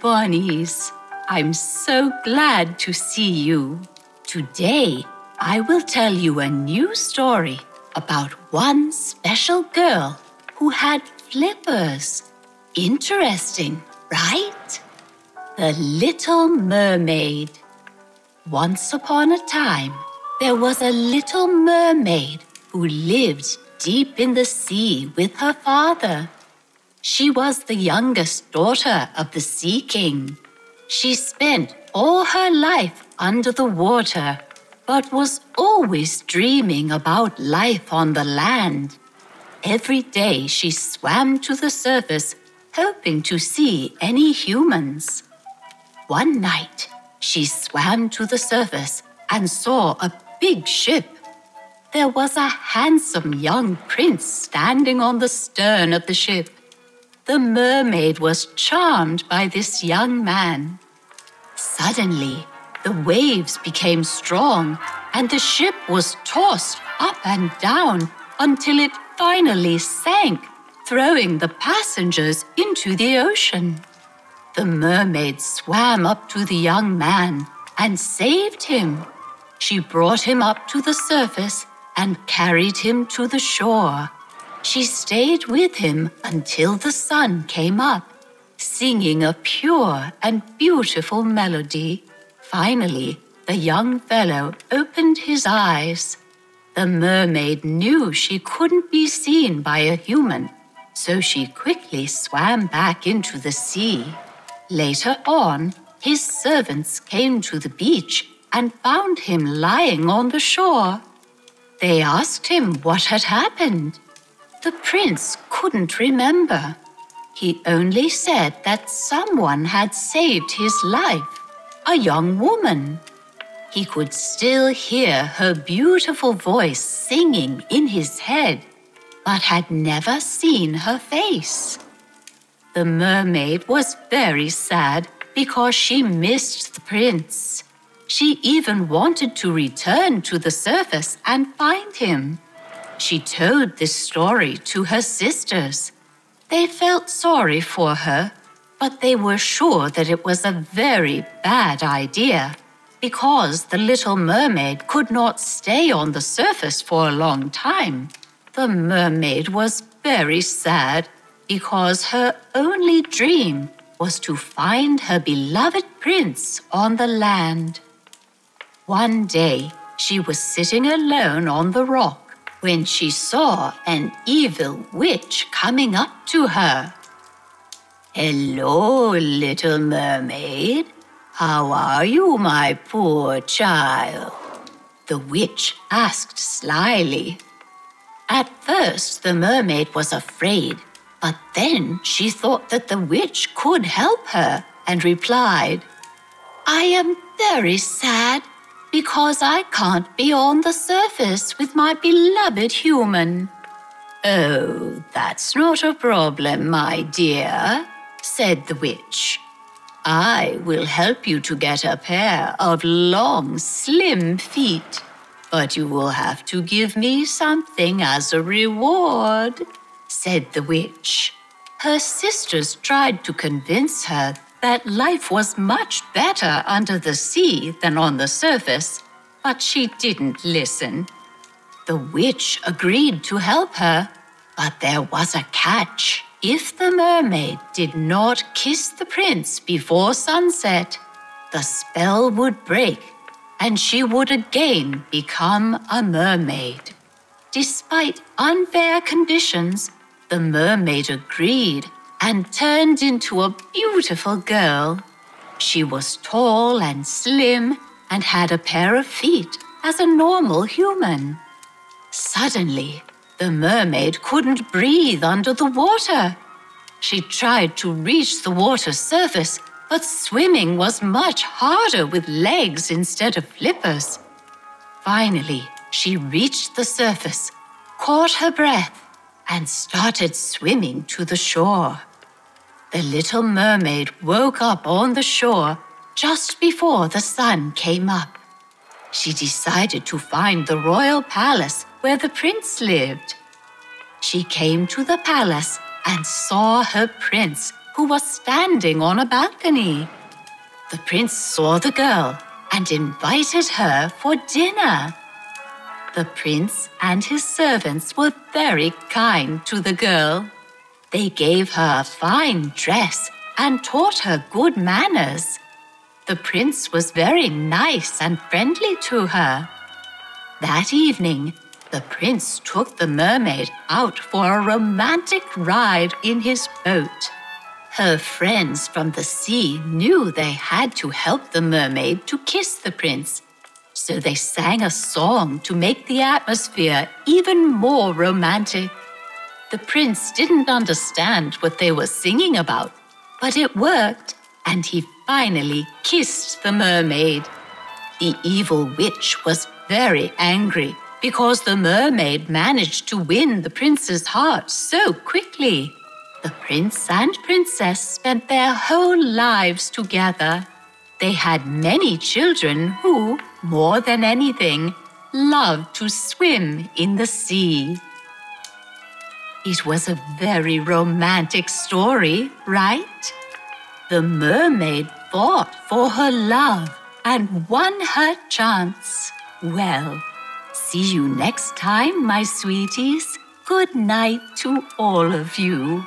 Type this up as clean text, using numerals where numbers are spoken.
bunnies! I'm so glad to see you. Today, I will tell you a new story about one special girl who had flippers. Interesting, right? The Little Mermaid. Once upon a time, there was a little mermaid who lived deep in the sea with her father. She was the youngest daughter of the Sea King. She spent all her life under the water, but was always dreaming about life on the land. Every day she swam to the surface, hoping to see any humans. One night, she swam to the surface and saw a big ship. There was a handsome young prince standing on the stern of the ship. The mermaid was charmed by this young man. Suddenly, the waves became strong and the ship was tossed up and down until it finally sank, throwing the passengers into the ocean. The mermaid swam up to the young man and saved him. She brought him up to the surface and carried him to the shore. She stayed with him until the sun came up, singing a pure and beautiful melody. Finally, the young fellow opened his eyes. The mermaid knew she couldn't be seen by a human, so she quickly swam back into the sea. Later on, his servants came to the beach and found him lying on the shore. They asked him what had happened. The prince couldn't remember. He only said that someone had saved his life, a young woman. He could still hear her beautiful voice singing in his head, but had never seen her face. The mermaid was very sad because she missed the prince. She even wanted to return to the surface and find him. She told this story to her sisters. They felt sorry for her, but they were sure that it was a very bad idea because the little mermaid could not stay on the surface for a long time. The mermaid was very sad because her only dream was to find her beloved prince on the land. One day, she was sitting alone on the rock when she saw an evil witch coming up to her. "Hello, little mermaid. How are you, my poor child?" the witch asked slyly. At first, the mermaid was afraid, but then she thought that the witch could help her and replied, "I am very sad because I can't be on the surface with my beloved human." "Oh, that's not a problem, my dear," said the witch. "I will help you to get a pair of long, slim feet, but you will have to give me something as a reward," said the witch. Her sisters tried to convince her that life was much better under the sea than on the surface, but she didn't listen. The witch agreed to help her, but there was a catch. If the mermaid did not kiss the prince before sunset, the spell would break and she would again become a mermaid. Despite unfair conditions, the mermaid agreed and turned into a beautiful girl. She was tall and slim and had a pair of feet as a normal human. Suddenly, the mermaid couldn't breathe under the water. She tried to reach the water's surface, but swimming was much harder with legs instead of flippers. Finally, she reached the surface, caught her breath, and started swimming to the shore. The little mermaid woke up on the shore just before the sun came up. She decided to find the royal palace where the prince lived. She came to the palace and saw her prince who was standing on a balcony. The prince saw the girl and invited her for dinner. The prince and his servants were very kind to the girl. They gave her a fine dress and taught her good manners. The prince was very nice and friendly to her. That evening, the prince took the mermaid out for a romantic ride in his boat. Her friends from the sea knew they had to help the mermaid to kiss the prince, so they sang a song to make the atmosphere even more romantic. The prince didn't understand what they were singing about, but it worked, and he finally kissed the mermaid. The evil witch was very angry because the mermaid managed to win the prince's heart so quickly. The prince and princess spent their whole lives together. They had many children who, more than anything, loved to swim in the sea. It was a very romantic story, right? The mermaid fought for her love and won her chance. Well, see you next time, my sweeties. Good night to all of you.